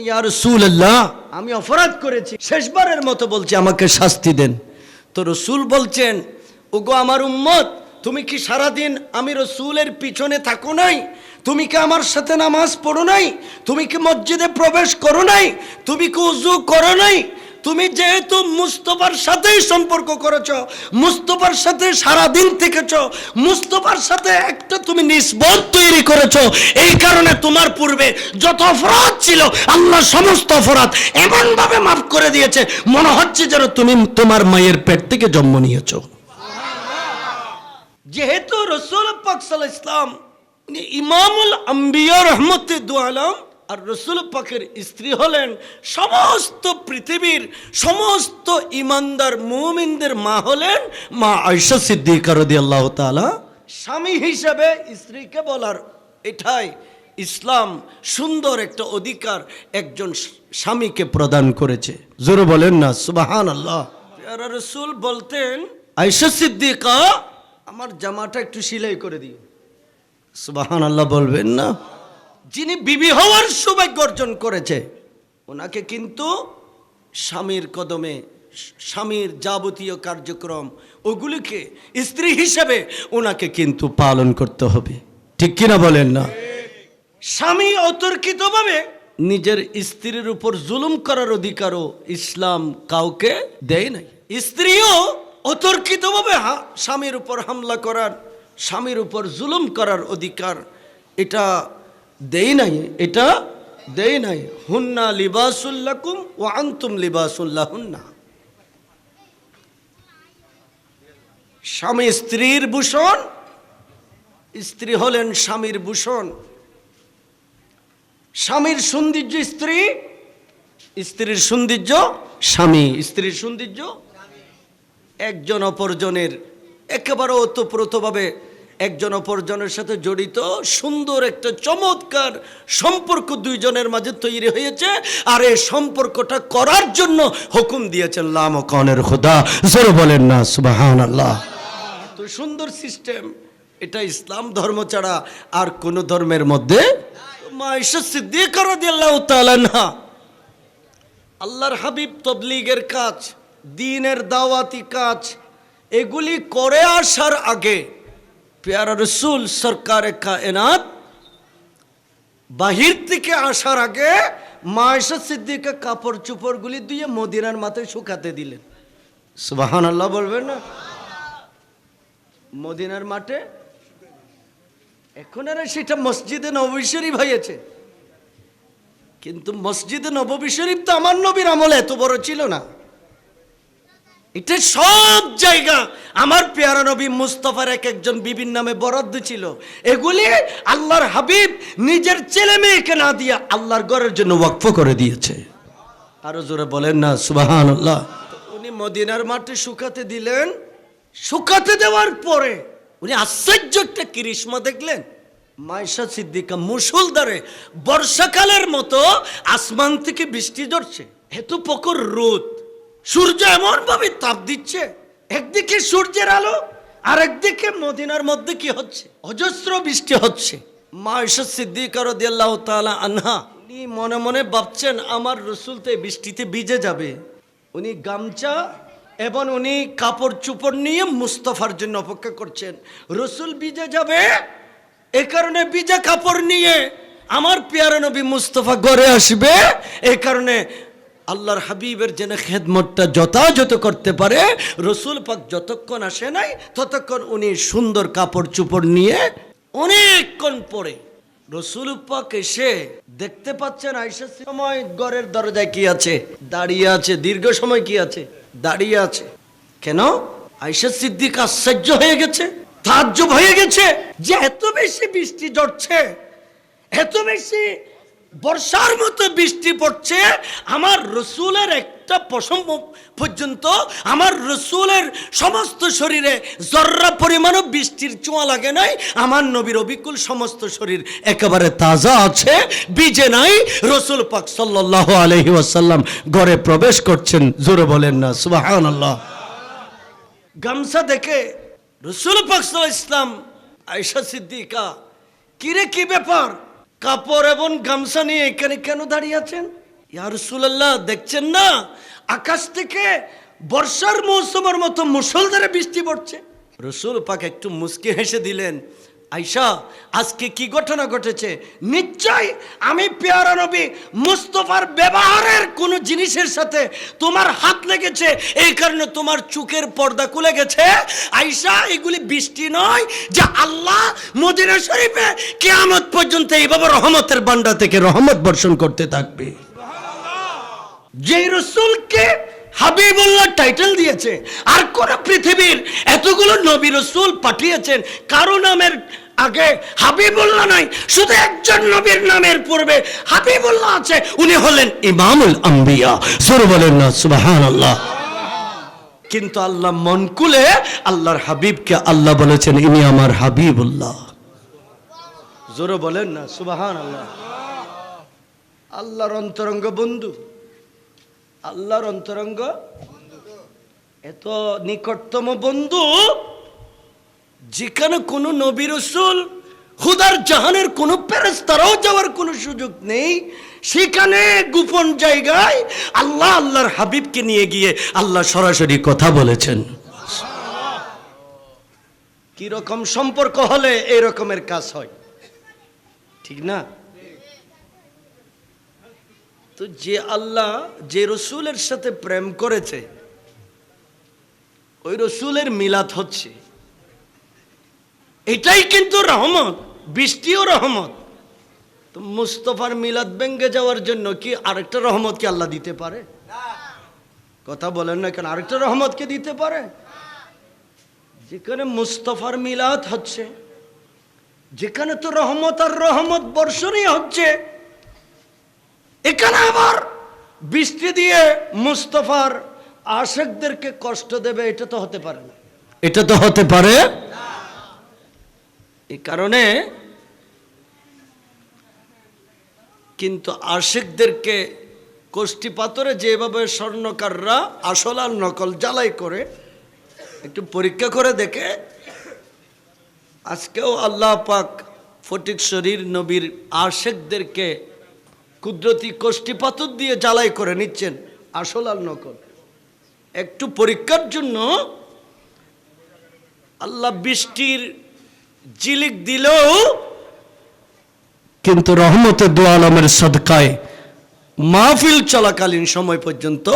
ইয়া রাসূলুল্লাহ, আমি অপরাধ করেছি, শেষবারের মতো বলছি আমাকে শাস্তি দেন। তো রাসূল বলছেন, ওগো আমার উম্মত, তুমি কি সারাদিন আমি রাসূলের পিছনে থাকো নাই? তুমি কি আমার সাথে নামাজ পড়ো নাই? তুমি কি মসজিদে প্রবেশ করো নাই? তুমি কি ওযু করো নাই? তুমি যেহেতু মুস্তাফার সাথেই সম্পর্ক করেছো, মুস্তাফার সাথে সারাদিন থেকেছো, মুস্তাফার সাথে একটা তুমি নিসবত তৈরি করেছো, এই কারণে তোমার পূর্বে যত অপরাধ ছিল আল্লাহ সমস্ত অপরাধ এমন ভাবে মাফ করে দিয়েছে, মনে হচ্ছে যেন তুমি তোমার মায়ের পেট থেকে জন্ম নিয়েছো। যেহেতু রাসূল পাক সাল্লাল্লাহু আলাইহি ওয়াসাল্লাম ইমামুল আম্বিয়া রাহমাতুল দু আলম, আর রাসূল পাকের স্ত্রী হলেন সমস্ত পৃথিবীর সমস্ত ইমানদার মুমিনদের মা, হলেন মা আয়েশা সিদ্দিকা রাদিয়াল্লাহু তাআলা। স্বামী হিসেবে স্ত্রীকে বলার এটাই ইসলাম সুন্দর একটা অধিকার একজন স্বামীকে প্রদান করেছে। জোরে বলেন না সুবহানাল্লাহ। প্যারা রাসূল বলতেন, আয়েশা সিদ্দিকা আমার জামাটা একটু সেলাই করে দিও। সুবহানাল্লাহ বলবেন না? যিনি বিবি হওয়ার সৌভাগ্য অর্জন করেছে, ওনাকে কিন্তু স্বামীর কদমে স্বামীর যাবতীয় কার্যক্রম ওগুলিকে স্ত্রী হিসেবে ওনাকে কিন্তু পালন করতে হবে, ঠিক কিনা বলেন না? স্বামী অতর্কিতভাবে নিজের স্ত্রীর উপর জুলুম করার অধিকারও ইসলাম কাউকে দেয় নাই। স্ত্রীও অতর্কিতভাবে স্বামীর উপর হামলা করার, স্বামীর উপর জুলুম করার অধিকার এটা দেই নাই, এটা দেই নাই। হুন্না লিবাসুল লাকুম ওয়া আনতুম লিবাসুল লাহুন্না। স্বামী স্ত্রীর ভূষণ, স্ত্রী হলেন স্বামীর ভূষণ। স্বামীর সৌন্দর্য স্ত্রী, স্ত্রীর সৌন্দর্য স্বামী, স্ত্রীর সৌন্দর্য একজন অপরজনের একেবারে ওতপ্রোতভাবে একজন অপরজনের সাথে জড়িত সুন্দর একটা চমৎকার সম্পর্ক দুইজনের মাঝে তৈরি হয়েছে, আর এই সম্পর্কটা করার জন্য হুকুম দিয়েছেন লা মাকানের খোদা। জোরে বলেন না সুবহানাল্লাহ। তো সুন্দর সিস্টেম এটা ইসলাম ধর্ম ছাড়া আর কোন ধর্মের মধ্যে। মা আয়েশা সিদ্দিকা রাদিয়াল্লাহু তাআলা আনহা আল্লাহর হাবিব তাবলীগের কাজ, দ্বীনের দাওয়াতি কাজ এগুলি করে আসার আগে প্যারা রাসূল সরকারে কায়নাত বাহির থেকে আসার আগে মা আয়েশা সিদ্দিকা কাপড় চোপড়গুলি দিয়ে মদিনার মাথায় শুকাতে দিলেন। সুবহানাল্লাহ বলবেন না? মদিনার মাঠে এখন আর সেটা মসজিদে নববী শরীফ হয়েছে, কিন্তু মসজিদে নববী শরীফ তো আমার নবীর আমলে এত বড় ছিল না। এটা সব জায়গা আমার পেয়ারা নবী মুস্তাফার এক একজন বিবির নামে বরাদ্দ ছিল। এগুলি আল্লাহর হাবিব নিজের ছেলে মেয়েকে না দিয়া আল্লাহর ঘরের জন্য ওয়াকফ করে দিয়েছে। আরো জোরে বলেন না সুবহানাল্লাহ। উনি মদিনার মাঠে শুকাতে দিলেন। শুকাতে দেওয়ার পরে উনি আশ্চর্য একটা করিশ্মা দেখলেন। মা আয়েশা সিদ্দিকা মুষলধারে বর্ষাকালের মতো আসমান থেকে বৃষ্টি ঝরছে, এত প্রখর রোদ, সূর্য এমন ভাবে তাপ দিচ্ছে, একদিকে সূর্যের আলো আর একদিকে মদিনার মধ্যে কি হচ্ছে, অজস্র বৃষ্টি হচ্ছে। মা আয়েশা সিদ্দিকা রাদিয়াল্লাহু তাআলা আনহা উনি মনে মনে ভাবছেন আমার রাসূল তো এই বৃষ্টিতে ভিজে যাবে। উনি গামছা এবং উনি কাপড় চোপড় নিয়ে মুস্তাফার জন্য অপেক্ষা করছেন। রাসূল ভিজে যাবে, এ কারণে ভিজা কাপড় নিয়ে আমার পেয়ারা নবী মুস্তাফা ঘরে আসবে, এই কারণে আল্লাহর হাবিবের যেন খেদমতটা যথাযথ করতে পারে রাসূল পাক যতক্ষণ আসে নাই ততক্ষণ উনি সুন্দর কাপড় চোপড় নিয়ে অনেকক্ষণ পরে রাসূল পাক এসে দেখতে পাচ্ছেন আয়েশা সময় ঘরের দরজায় কি আছে, দাঁড়িয়ে আছে। দীর্ঘ সময় কি আছে, দাঁড়িয়ে আছে। কেন? আয়েশা সিদ্দিকা আশ্চর্য হয়ে গেছে, তাজ্জব হয়ে গেছে যে এত বেশি বৃষ্টি ঝরছে, এত বেশি বর্ষার মতো বৃষ্টি পড়ছে, আমার রাসূলের একটা পশম পর্যন্ত, আমার রাসূলের সমস্ত শরীরে জর্রা পরিমাণও বৃষ্টির ছোঁয়া লাগে নাই। আমার নবীর অবিকুল সমস্ত শরীর একেবারে তাজা আছে, ভিজে নাই। রাসূল পাক সাল্লাল্লাহু আলাইহি ওয়াসাল্লাম ঘরে প্রবেশ করছেন। জোরে বলেন না সুবহানাল্লাহ। গামছা দেখে রাসূল পাক সাল্লাল্লাহু আলাইহি ওয়াসাল্লাম আয়েশা সিদ্দিকা, কিরে কি ব্যাপার, কাপড় এবং গামছা নিয়ে এখানে কেন দাঁড়িয়ে আছেন? ইয়া রাসূলুল্লাহ, দেখছেন না আকাশ থেকে বর্ষার মৌসুমের মতো মুষলধারে বৃষ্টি পড়ছে। রাসূল পাক একটু মুস্কি হেসে দিলেন, আয়েশা, আজকে কি ঘটনা ঘটেছে? নিশ্চয় আমি পেয়ারা নবী মুস্তাফার ব্যবহারের কোন জিনিসের সাথে তোমার হাত লেগেছে, এই কারণে তোমার চোখের পর্দা খুলে গেছে। আয়েশা, এগুলি বৃষ্টি নয় যে আল্লাহ মদিনা শরীফে কিয়ামত পর্যন্ত এইভাবে রহমতের ভান্ডার থেকে রহমত বর্ষণ করতে থাকবে। যে রাসূলকে হাবিবুল্লাহ টাইটেল দিয়েছে, আর কোন পৃথিবীর এতগুলো নবী রাসূল পাঠিয়েছেন, কারো নামের আগে হাবিবুল্লাহ নাই, শুধু একজন নবীর নামের পূর্বে হাবিবুল্লাহ আছে, উনি হলেন ইমামুল আম্বিয়া। জোরে বলেন না সুবহানাল্লাহ। কিন্তু আল্লাহ মন খুলে আল্লাহর হাবিবকে আল্লাহ বলেছেন, ইনি আমার হাবিবুল্লাহ। জোরে বলেন না সুবহানাল্লাহ। আল্লাহর অন্তরঙ্গ বন্ধু, আল্লাহর অন্তরঙ্গ এত নিকটতম বন্ধু, যেখানে কোনো নবী রাসূল খুদার জাহানের কোনো ফেরেশতারাও যাওয়ার কোনো সুযোগ নেই, সেখানে গোপন জায়গায় আল্লাহ আল্লাহর হাবিবকে নিয়ে গিয়ে আল্লাহ সরাসরি কথা বলেছেন। কি রকম সম্পর্ক হলে এই রকমের কাজ হয়, ঠিক না? তো যে আল্লাহ যে রসুলের সাথে প্রেম করেছে, ওই রসুলের মিলাদ হচ্ছে, এটাই কিন্তু রহমত, বৃষ্টিও রহমত। তো মুস্তাফার মিলাদ ভেঙে যাওয়ার জন্য কি আরেকটা রহমত কি আল্লাহ দিতে পারে? কথা বলেন না কেন? আরেকটা রহমত কি দিতে পারে? যেখানে মুস্তাফার মিলাদ হচ্ছে, যেখানে তো রহমত আর রহমত বর্ষণই হচ্ছে, এখানে আবার বৃষ্টি দিয়ে মুস্তাফার আশিকদেরকে কষ্ট দেবে, এটা তো হতে পারে না, এটা তো হতে পারে। এই কারণে কিন্তু আশিকদেরকে কষ্টি পাথরে যেভাবে স্বর্ণকাররা আসল আর নকল জ্বালাই করে, একটু পরীক্ষা করে দেখে, আজকেও আল্লাহ পাক ফটিকছড়ির নবীর আশিকদেরকে কুদরতি কষ্টি পাথর দিয়ে জ্বালাই করে নিচ্ছেন, আসল আর নকল। একটু পরীক্ষার জন্য আল্লাহ বৃষ্টির জিলিক দিলেও, কিন্তু রহমতের দু আলমের সদকায় মাহফিল চলাকালীন সময় পর্যন্ত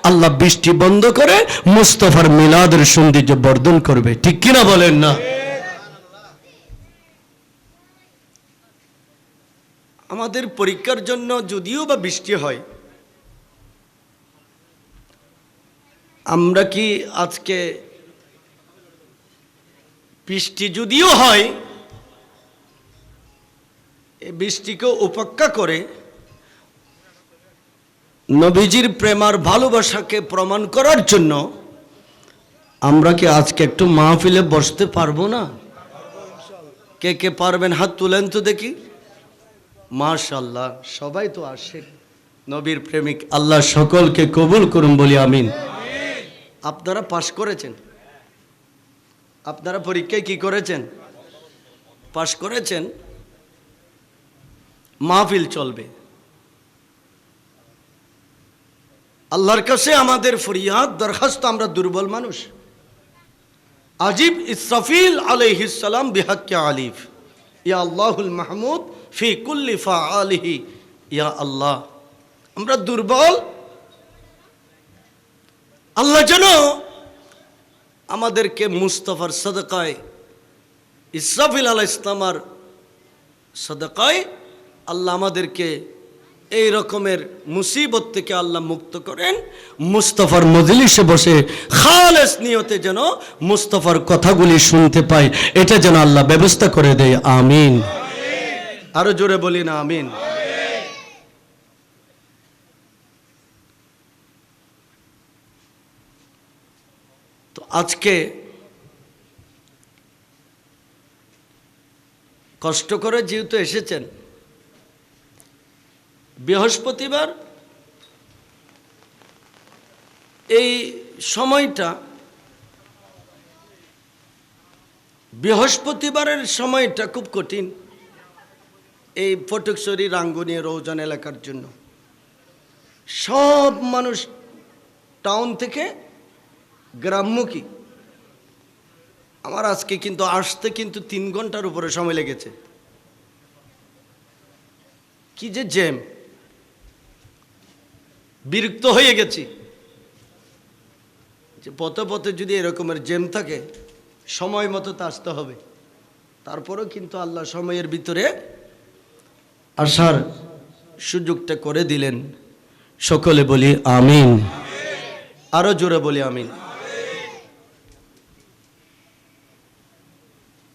আল্লাহ বৃষ্টি বন্ধ করে মুস্তাফার মিলাদের সৌন্দর্য বর্ধন করবে, ঠিক কিনা বলেন না? আমাদের পরীক্ষার জন্য যদিও বা বৃষ্টি হয়, আমরা কি আজকে বৃষ্টি যদিও হয়, এই বৃষ্টিকে উপেক্ষা করে নবীজির প্রেম আর ভালোবাসাকে প্রমাণ করার জন্য আমরা কি আজকে একটু মাহফিলে বসতে পারবো না? কে কে পারবেন হাত তুলেন তো দেখি। মাশাআল্লাহ, সবাই তো আসে নবীর প্রেমিক। আল্লাহ সকলকে কবুল করুন, বলি আমিন। আপনারা পাশ করেছেন, আপনারা পরীক্ষায় কি করেছেন? পাশ করেছেন। মাহফিল চলবে। আল্লাহর কাছে আমাদের ফরিয়াদ দরখাস্ত, আমরা দুর্বল মানুষ। আজিব ইসরাফিল আলাইহিস সালাম বিহাক্কি আলিফ, ইয়া আল্লাহুল মাহমুদ ফি কুল্লি ফাআলিহি, ইয়া আল্লাহ। আমরা দুর্বল। আল্লাহ যেন আমাদেরকে মুস্তাফার সাদাকায়, ইসরাফিল আলাইহিস সালামের সাদাকায় আল্লাহ আমাদেরকে এই রকমের মুসিবত থেকে আল্লাহ মুক্ত করেন। মুস্তাফার মজলিসে বসে খালেস নিয়তে যেন মুস্তাফার কথাগুলি শুনতে পাই, এটা যেন আল্লাহ ব্যবস্থা করে দেয়। আমিন। আরো জোরে বলি না আমিন। তো আজকে কষ্ট করে যেহেতু এসেছেন, বৃহস্পতিবার এই সময়টা, বৃহস্পতিবারের সময়টা খুব কঠিন এই ফটিকছড়ি রাঙ্গুনিয়া রৌজান এলাকার জন্য। সব মানুষ টাউন থেকে গ্রামমুখী। আমার আজকে কিন্তু আসতে কিন্তু 3 ঘন্টার উপরে সময় লেগেছে। কি যে জ্যাম, বিরক্ত হয়ে গেছি যে পথে পথে যদি এরকমের জ্যাম থাকে সময় মতো তো আসতে হবে। তারপরেও কিন্তু আল্লাহ সময়ের ভিতরে আসার সুযোগটা করে দিলেন। সকলে বলি আমিন, আরো জোরে বলি আমিন।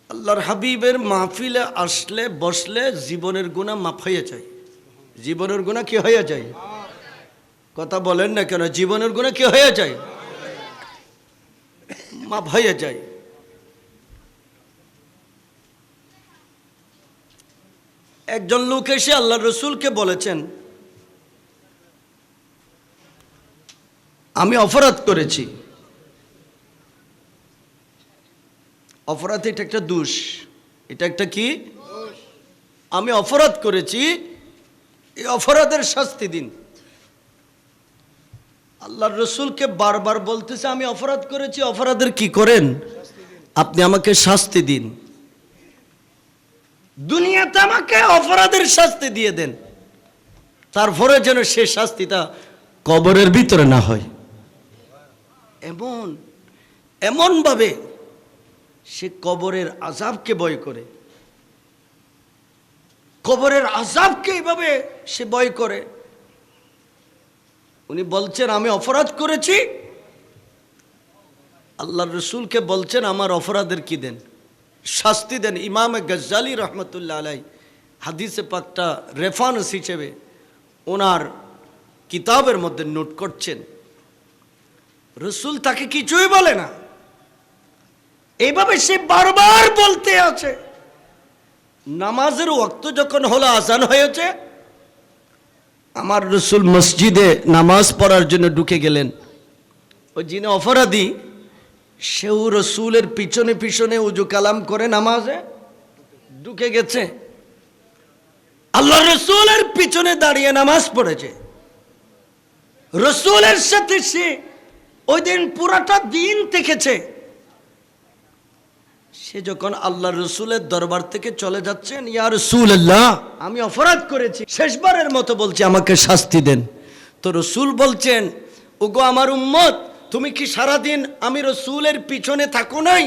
আল্লাহর হাবিবের মাহফিলে আসলে বসলে জীবনের গুনাহ মাফ হয়ে যায়। জীবনের গুনাহ কি হয়ে যায়? কথা বলেন না কেন? জীবনের গুনাহ কি হয়ে যায়? মাফ হয়ে যায়। একজন লোক এসে আল্লাহ রসুলকে বলেছেন, আমি অপরাধ করেছি। অপরাধ এটা একটা দোষ, এটা একটা কি? আমি অপরাধ করেছি, এই অপরাধের শাস্তি দিন। আল্লাহর রসুলকে বারবার বলতেছে আমি অপরাধ করেছি, অপরাধের কি করেন? আপনি আমাকে শাস্তি দিন। দুনিয়াতে আমাকে অপরাধের শাস্তি দিয়ে দেন, তারপরে যেন সে শাস্তিটা কবরের ভিতরে না হয়। এমন ভাবে সে কবরের আযাবকে ভয় করে, কবরের আযাবকে এইভাবে সে ভয় করে। উনি বলছেন আমি অপরাধ করেছি, আল্লাহর রসুলকে বলছেন আমার অপরাধের কি দেন, শাস্তি দেন। ইমাম গজ্জালি রহমতুল্লাহ আলাই হাদিসে পাকটা রেফারেন্স হিসেবে ওনার কিতাবের মধ্যে নোট করছেন। রসুল তাকে কিছুই বলে না, এইভাবে সে বারবার বলতে আছে। নামাজের ওয়াক্ত যখন হলো, আজান হয়েছে, আমার রসুল মসজিদে নামাজ পড়ার জন্য ঢুকে গেলেন। ওই যিনি অপরাধী সেও রসুলের পিছনে পিছনে উজু কালাম করে নামাজে ঢুকে গেছে। আল্লাহ রসুলের পিছনে দাঁড়িয়ে নামাজ পড়েছে। রসুলের সাথে সে ওই দিন পুরাটা দিন থেকেছে। সে যখন আল্লাহ রসুলের দরবার থেকে চলে যাচ্ছেন, ইয়া রাসূলুল্লাহ আমি অপরাধ করেছি, শেষবারের মতো বলছি আমাকে শাস্তি দেন। তো রসুল বলছেন, ওগো আমার উম্মত, তুমি কি সারাদিন আমি রসুলের পিছনে থাকো নাই?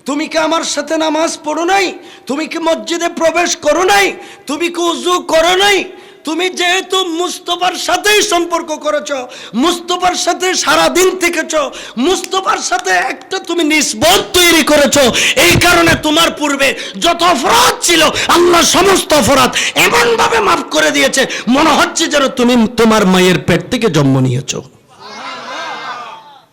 তুমি কি আমার সাথে নামাজ পড়ো নাই? তুমি কি মসজিদে প্রবেশ করো নাই? তুমি কি উযু করো নাই? তুমি যেহেতু মুস্তফার সাথেই সম্পর্ক করেছ, মুস্তফার সাথে সারাদিন থেকেছ, মুস্তফার সাথে একটা তুমি নিসবত তৈরি করেছ, এই কারণে তোমার পূর্বে যত অপরাধ ছিল আল্লাহ সমস্ত অপরাধ এমন ভাবে মাফ করে দিয়েছে, মনে হচ্ছে যেন তুমি তোমার মায়ের পেট থেকে জন্ম নিয়েছো।